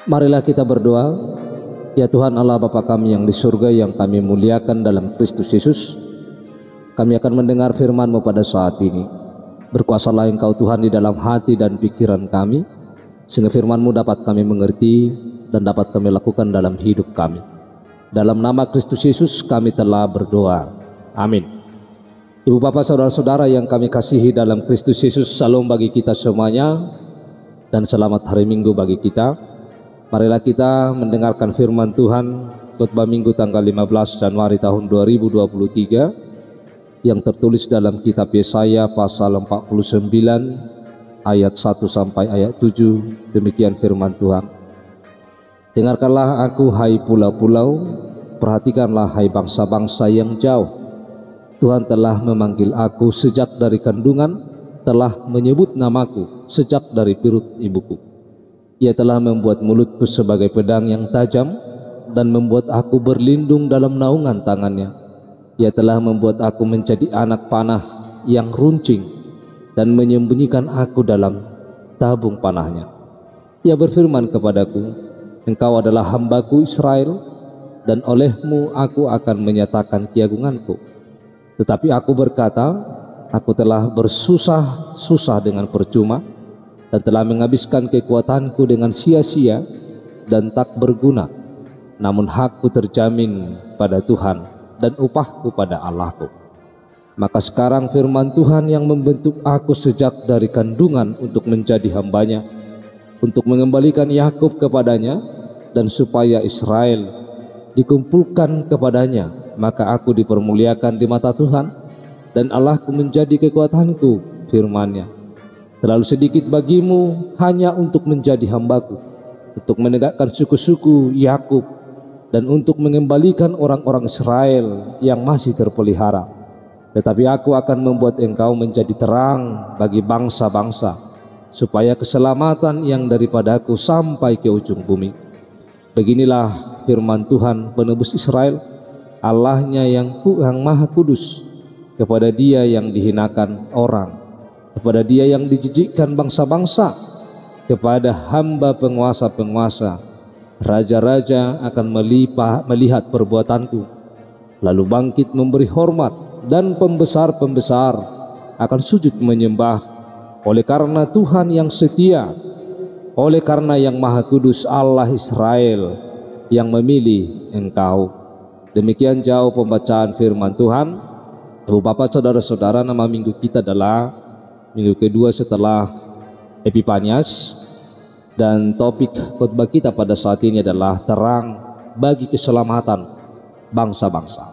Marilah kita berdoa. Ya Tuhan Allah Bapa kami yang di surga, yang kami muliakan dalam Kristus Yesus, kami akan mendengar firman-Mu pada saat ini. Berkuasalah Engkau Tuhan di dalam hati dan pikiran kami, sehingga firman-Mu dapat kami mengerti dan dapat kami lakukan dalam hidup kami. Dalam nama Kristus Yesus kami telah berdoa. Amin. Ibu bapak saudara-saudara yang kami kasihi dalam Kristus Yesus, salam bagi kita semuanya dan selamat hari Minggu bagi kita. Marilah kita mendengarkan firman Tuhan khotbah Minggu tanggal 15 Januari tahun 2023 yang tertulis dalam kitab Yesaya pasal 49 ayat 1 sampai ayat 7. Demikian firman Tuhan. Dengarkanlah aku hai pulau-pulau, perhatikanlah hai bangsa-bangsa yang jauh. Tuhan telah memanggil aku sejak dari kandungan, telah menyebut namaku sejak dari perut ibuku. Ia telah membuat mulutku sebagai pedang yang tajam dan membuat aku berlindung dalam naungan tangannya. Ia telah membuat aku menjadi anak panah yang runcing dan menyembunyikan aku dalam tabung panahnya. Ia berfirman kepadaku, Engkau adalah hambaku Israel, dan olehmu aku akan menyatakan keagunganku. Tetapi aku berkata, aku telah bersusah-susah dengan percuma, dan telah menghabiskan kekuatanku dengan sia-sia dan tak berguna. Namun hakku terjamin pada Tuhan dan upahku pada Allahku. Maka sekarang firman Tuhan yang membentuk aku sejak dari kandungan untuk menjadi hambanya, untuk mengembalikan Yakub kepadanya, dan supaya Israel dikumpulkan kepadanya, maka aku dipermuliakan di mata Tuhan, dan Allahku menjadi kekuatanku, firman-Nya. Terlalu sedikit bagimu hanya untuk menjadi hambaku, untuk menegakkan suku-suku Yakub, dan untuk mengembalikan orang-orang Israel yang masih terpelihara. Tetapi aku akan membuat engkau menjadi terang bagi bangsa-bangsa, supaya keselamatan yang daripadaku sampai ke ujung bumi. Beginilah firman Tuhan penebus Israel, Allahnya yang maha kudus, kepada Dia yang dihinakan orang, kepada Dia yang dijijikkan bangsa-bangsa, kepada hamba penguasa-penguasa, raja-raja akan melihat perbuatanku, lalu bangkit memberi hormat, dan pembesar-pembesar akan sujud menyembah, oleh karena Tuhan yang setia, oleh karena yang maha kudus Allah Israel yang memilih engkau. Demikian jauh pembacaan firman Tuhan. Ibu bapak saudara-saudara, nama minggu kita adalah minggu kedua setelah Epifanias, dan topik khotbah kita pada saat ini adalah terang bagi keselamatan bangsa-bangsa.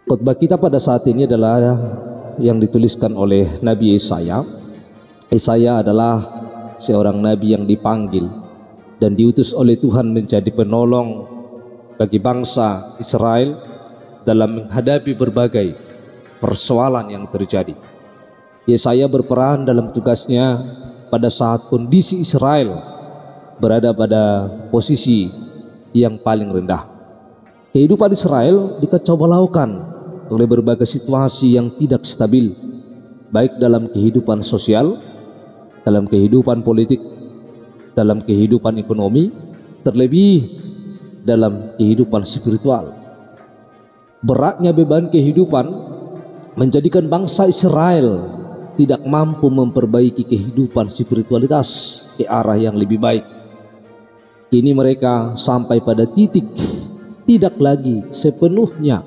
Khotbah kita pada saat ini adalah yang dituliskan oleh Nabi Yesaya. Yesaya adalah seorang nabi yang dipanggil dan diutus oleh Tuhan menjadi penolong bagi bangsa Israel dalam menghadapi berbagai persoalan yang terjadi. Yesaya berperan dalam tugasnya pada saat kondisi Israel berada pada posisi yang paling rendah. Kehidupan Israel dikacau balaukan oleh berbagai situasi yang tidak stabil, baik dalam kehidupan sosial, dalam kehidupan politik, dalam kehidupan ekonomi, terlebih dalam kehidupan spiritual. Beratnya beban kehidupan menjadikan bangsa Israel tidak mampu memperbaiki kehidupan spiritualitas ke arah yang lebih baik. Kini mereka sampai pada titik tidak lagi sepenuhnya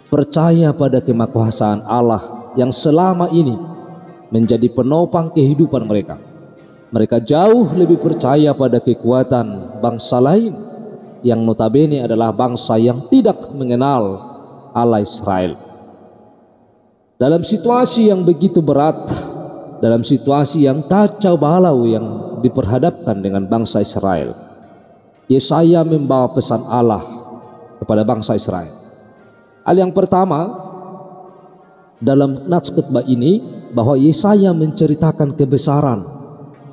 percaya pada kemakuasaan Allah yang selama ini menjadi penopang kehidupan mereka. Mereka jauh lebih percaya pada kekuatan bangsa lain yang notabene adalah bangsa yang tidak mengenal Allah Israel. Dalam situasi yang begitu berat, dalam situasi yang kacau balau yang diperhadapkan dengan bangsa Israel, Yesaya membawa pesan Allah kepada bangsa Israel. Hal yang pertama dalam nats khotbah ini, bahwa Yesaya menceritakan kebesaran,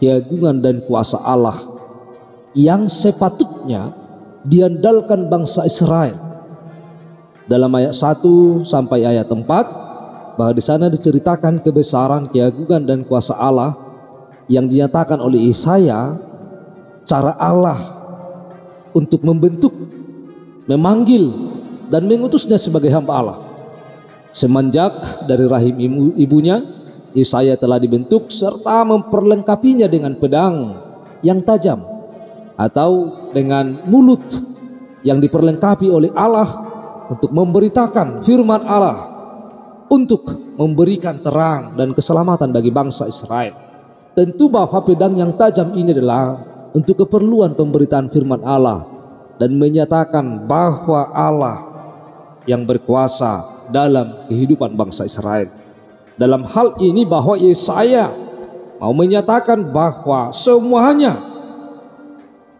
keagungan dan kuasa Allah yang sepatutnya diandalkan bangsa Israel. Dalam ayat 1 sampai ayat 4, bahwa di sana diceritakan kebesaran, keagungan dan kuasa Allah yang dinyatakan oleh Yesaya, cara Allah untuk membentuk, memanggil dan mengutusnya sebagai hamba Allah. Semenjak dari rahim ibunya, Yesaya telah dibentuk serta memperlengkapinya dengan pedang yang tajam atau dengan mulut yang diperlengkapi oleh Allah untuk memberitakan firman Allah, untuk memberikan terang dan keselamatan bagi bangsa Israel. Tentu bahwa pedang yang tajam ini adalah untuk keperluan pemberitaan firman Allah dan menyatakan bahwa Allah yang berkuasa dalam kehidupan bangsa Israel. Dalam hal ini bahwa Yesaya mau menyatakan bahwa semuanya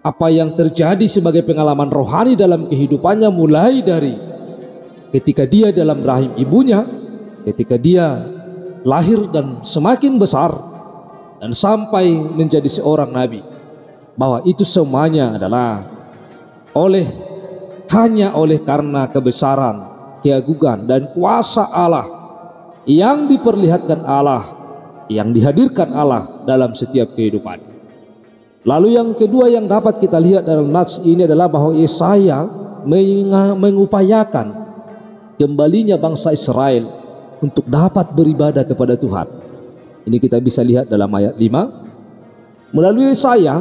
apa yang terjadi sebagai pengalaman rohani dalam kehidupannya, mulai dari ketika dia dalam rahim ibunya, ketika dia lahir dan semakin besar dan sampai menjadi seorang nabi, bahwa itu semuanya adalah hanya oleh karena kebesaran, keagungan dan kuasa Allah yang diperlihatkan Allah, yang dihadirkan Allah dalam setiap kehidupan. Lalu yang kedua yang dapat kita lihat dalam nats ini adalah bahwa Yesaya mengupayakan kembalinya bangsa Israel untuk dapat beribadah kepada Tuhan. Ini kita bisa lihat dalam ayat 5. Melalui Yesaya,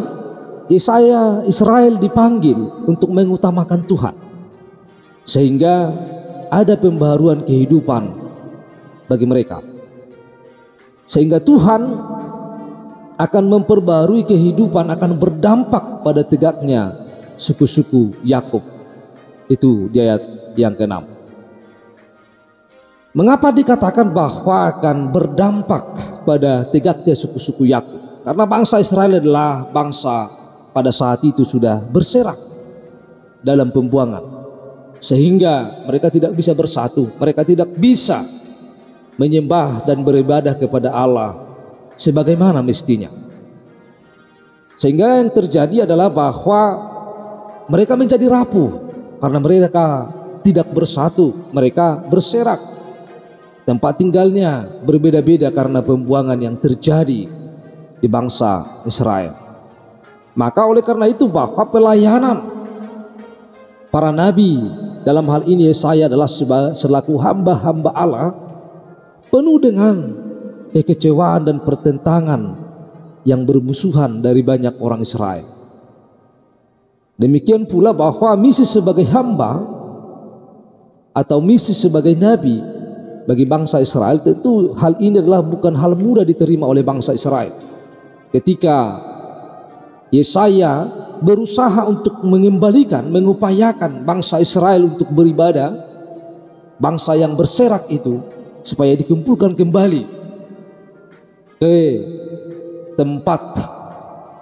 Israel dipanggil untuk mengutamakan Tuhan, sehingga ada pembaharuan kehidupan bagi mereka, sehingga Tuhan akan memperbarui kehidupan, akan berdampak pada tegaknya suku-suku Yakub. Itu di ayat yang ke-6. Mengapa dikatakan bahwa akan berdampak pada tegaknya suku-suku Yakub? Karena bangsa Israel adalah bangsa pada saat itu sudah berserak dalam pembuangan, sehingga mereka tidak bisa bersatu, mereka tidak bisa menyembah dan beribadah kepada Allah sebagaimana mestinya. Sehingga yang terjadi adalah bahwa mereka menjadi rapuh karena mereka tidak bersatu, mereka berserak. Tempat tinggalnya berbeda-beda karena pembuangan yang terjadi di bangsa Israel. Maka oleh karena itu bahwa pelayanan para nabi, dalam hal ini Yesaya adalah selaku hamba-hamba Allah, penuh dengan kekecewaan dan pertentangan yang bermusuhan dari banyak orang Israel. Demikian pula bahwa misi sebagai hamba atau misi sebagai nabi bagi bangsa Israel, tentu hal ini adalah bukan hal mudah diterima oleh bangsa Israel. Ketika Yesaya berusaha untuk mengembalikan, mengupayakan bangsa Israel untuk beribadah, bangsa yang berserak itu, supaya dikumpulkan kembali ke tempat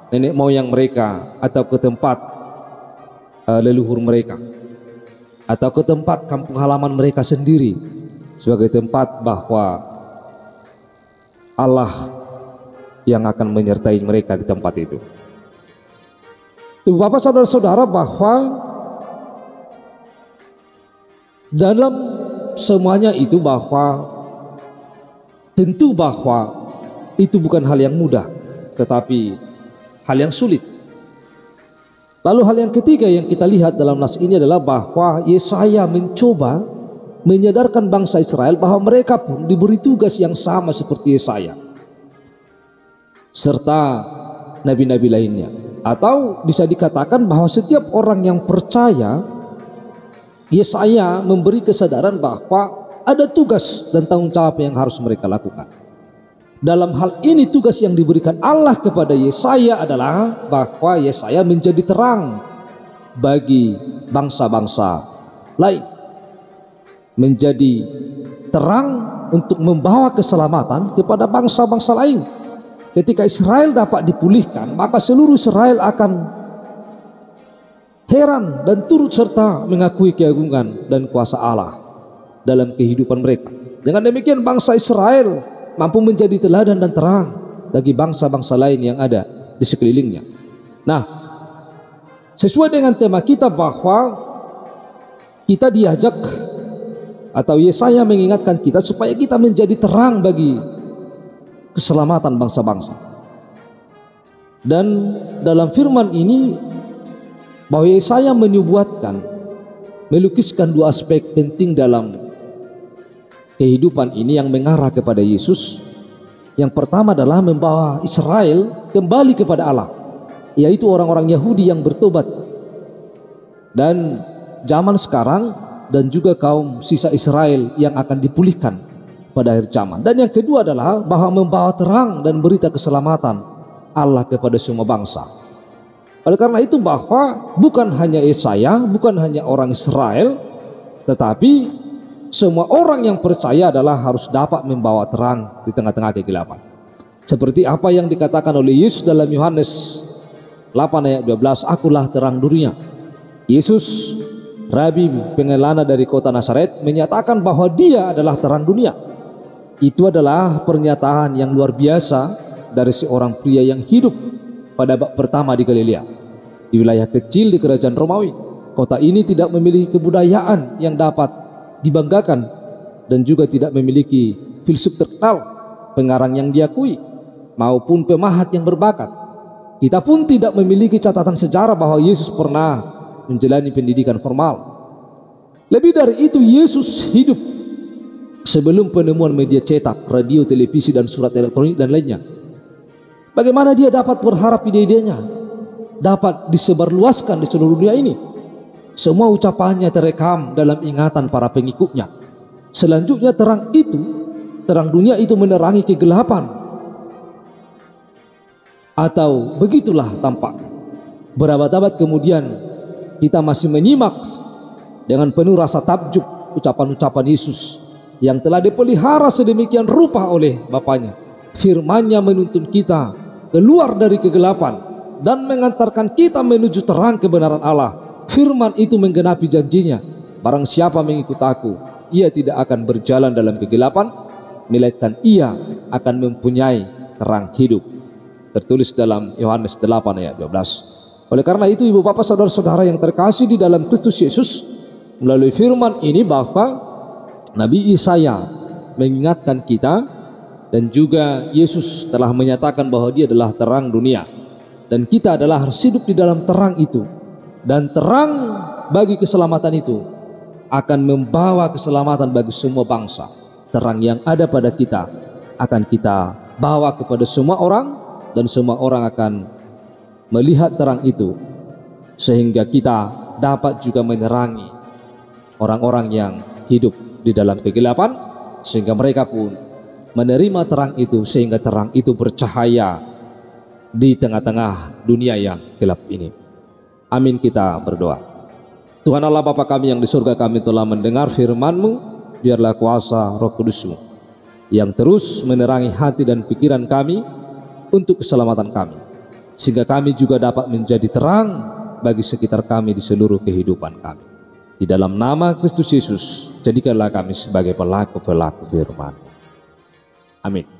nenek moyang mereka, atau ke tempat leluhur mereka, atau ke tempat kampung halaman mereka sendiri, sebagai tempat bahwa Allah yang akan menyertai mereka di tempat itu. Ibu bapak saudara-saudara, bahwa dalam semuanya itu bahwa tentu bahwa itu bukan hal yang mudah, tetapi hal yang sulit. Lalu hal yang ketiga yang kita lihat dalam nas ini adalah bahwa Yesaya mencoba menyadarkan bangsa Israel bahwa mereka pun diberi tugas yang sama seperti Yesaya serta nabi-nabi lainnya. Atau bisa dikatakan bahwa setiap orang yang percaya, Yesaya memberi kesadaran bahwa ada tugas dan tanggung jawab yang harus mereka lakukan. Dalam hal ini tugas yang diberikan Allah kepada Yesaya adalah bahwa Yesaya menjadi terang bagi bangsa-bangsa lain, menjadi terang untuk membawa keselamatan kepada bangsa-bangsa lain. Ketika Israel dapat dipulihkan, maka seluruh Israel akan heran dan turut serta mengakui keagungan dan kuasa Allah dalam kehidupan mereka. Dengan demikian bangsa Israel mampu menjadi teladan dan terang bagi bangsa-bangsa lain yang ada di sekelilingnya. Nah, Sesuai dengan tema kita bahwa kita diajak atau Yesaya mengingatkan kita supaya kita menjadi terang bagi keselamatan bangsa-bangsa. Dan dalam firman ini bahwa Yesaya menyubuatkan, melukiskan dua aspek penting dalam kehidupan ini yang mengarah kepada Yesus. Yang pertama adalah membawa Israel kembali kepada Allah, yaitu orang-orang Yahudi yang bertobat dan zaman sekarang, dan juga kaum sisa Israel yang akan dipulihkan pada akhir zaman. Dan yang kedua adalah bahwa membawa terang dan berita keselamatan Allah kepada semua bangsa. Oleh karena itu bahwa bukan hanya Yesaya, bukan hanya orang Israel, tetapi semua orang yang percaya adalah harus dapat membawa terang di tengah-tengah kegelapan. Seperti apa yang dikatakan oleh Yesus dalam Yohanes 8 ayat 12, "Akulah terang dunia." Yesus, Rabi pengelana dari kota Nazaret, menyatakan bahwa dia adalah terang dunia. Itu adalah pernyataan yang luar biasa dari seorang pria yang hidup pada bab pertama di Galilea, di wilayah kecil di kerajaan Romawi. Kota ini tidak memiliki kebudayaan yang dapat dibanggakan dan juga tidak memiliki filsuf terkenal, pengarang yang diakui, maupun pemahat yang berbakat. Kita pun tidak memiliki catatan sejarah bahwa Yesus pernah menjalani pendidikan formal. Lebih dari itu, Yesus hidup sebelum penemuan media cetak, radio, televisi, dan surat elektronik dan lainnya. Bagaimana dia dapat berharap ide-idenya dapat disebarluaskan di seluruh dunia ini? Semua ucapannya terekam dalam ingatan para pengikutnya. Selanjutnya terang dunia itu menerangi kegelapan. Atau begitulah tampak. Berabad-abad kemudian kita masih menyimak dengan penuh rasa takjub ucapan-ucapan Yesus yang telah dipelihara sedemikian rupa oleh Bapaknya. Firman-Nya menuntun kita keluar dari kegelapan dan mengantarkan kita menuju terang kebenaran Allah. Firman itu menggenapi janjinya, "Barang siapa mengikut aku, ia tidak akan berjalan dalam kegelapan, melainkan ia akan mempunyai terang hidup." Tertulis dalam Yohanes 8 ayat 12. Oleh karena itu, ibu bapak saudara-saudara yang terkasih di dalam Kristus Yesus, melalui firman ini bahwa Nabi Yesaya mengingatkan kita, dan juga Yesus telah menyatakan bahwa dia adalah terang dunia, dan kita adalah harus hidup di dalam terang itu. Dan terang bagi keselamatan itu akan membawa keselamatan bagi semua bangsa. Terang yang ada pada kita akan kita bawa kepada semua orang, dan semua orang akan melihat terang itu, sehingga kita dapat juga menerangi orang-orang yang hidup di dalam kegelapan, sehingga mereka pun menerima terang itu, sehingga terang itu bercahaya di tengah-tengah dunia yang gelap ini. Amin, kita berdoa. Tuhan Allah Bapa kami yang di surga, kami telah mendengar firman-Mu. Biarlah kuasa Roh Kudus-Mu yang terus menerangi hati dan pikiran kami untuk keselamatan kami, sehingga kami juga dapat menjadi terang bagi sekitar kami di seluruh kehidupan kami. Di dalam nama Kristus Yesus, jadikanlah kami sebagai pelaku-pelaku firman. Amin.